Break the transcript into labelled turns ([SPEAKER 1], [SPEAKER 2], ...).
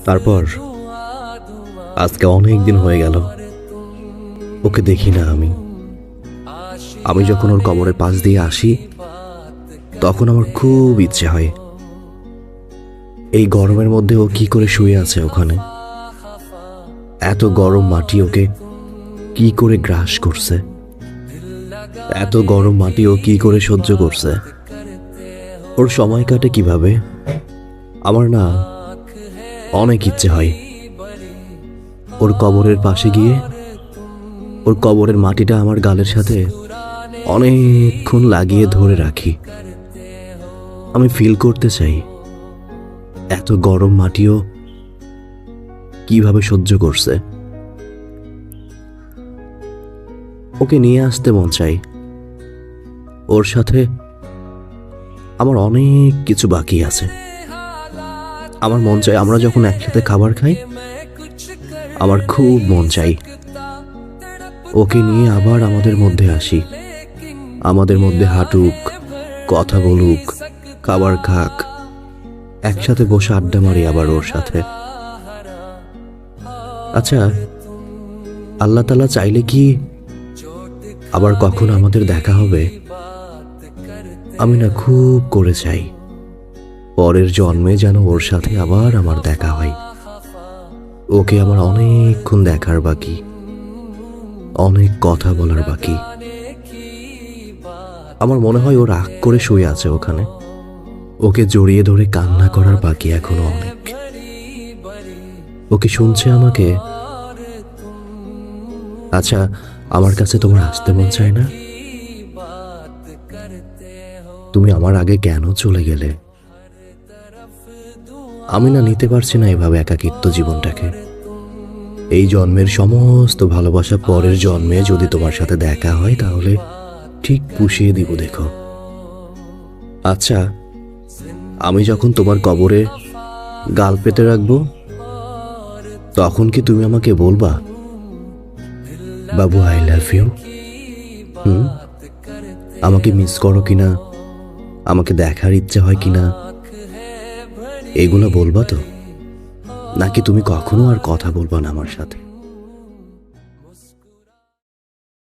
[SPEAKER 1] তারপর আজকে অনেক দিন হয়ে গেল ওকে দেখি না। আমি যখন ওর কবরের পাশ দিয়ে আসি তখন আমার খুব ইচ্ছে হয় এই গরমের মধ্যে ও কি করে শুয়ে আছে ওখানে। এত গরম মাটি ওকে কি করে গ্রাস করছে, এত গরম মাটি ও কি করে সহ্য করছে, ওর সময় কাটে কিভাবে। আমার না অনেক ইচ্ছে হয় ওর কবরের পাশে গিয়ে ওর কবরের মাটিটা আমার গালের সাথে অনেকক্ষণ লাগিয়ে ধরে রাখি। আমি ফিল করতে চাই এত গরম মাটিও কিভাবে সহ্য করছে। ওকে নিয়ে আসতে মন চাই। ওর সাথে আমার অনেক কিছু বাকি আছে। আমার মন চাই আমরা যখন একসাথে খাবার খাই, আমার খুব মন চাই ওকে নিয়ে আবার আমাদের মধ্যে আসি, আমাদের মধ্যে হাঁটুক, কথা বলুক, খাবার খাক, একসাথে বসে আড্ডা মারি আবার ওর সাথে। আচ্ছা, আল্লাহ তাআলা চাইলে কি আবার কখন আমাদের দেখা হবে? আমি না খুব করে চাই পরের জন্মে যেন ওর সাথে আবার আমার দেখা হয়। ওকে আমার অনেকক্ষণ দেখার বাকি, অনেক কথা বলার বাকি। আমার মনে হয় ও রাগ করে শুয়ে আছে ওখানে, ওকে জড়িয়ে ধরে কান্না করার বাকি এখনো অনেক। ওকে শুনছে আমাকে। আচ্ছা, আমার কাছে তোমার আসতে মন চায় না? তুমি আমার আগে কেন চলে গেলে? আমি না নিতে পারছি না এভাবে একাকিত্ব জীবনটাকে। এই জন্মের সমস্ত ভালোবাসা পরের জন্মে যদি তোমার সাথে দেখা হয় তাহলে ঠিক পুষিয়ে দিব দেখো। আচ্ছা, আমি যখন তোমার কবরে গাল পেতে রাখবো তখন কি তুমি আমাকে বলবা, বাবু আই লাভ ইউ? আমাকে মিস করো কিনা, আমাকে দেখার ইচ্ছে হয় কিনা, এগুলো বলবা তো? নাকি তুমি কখনো আর কথা বলবা না আমার সাথে?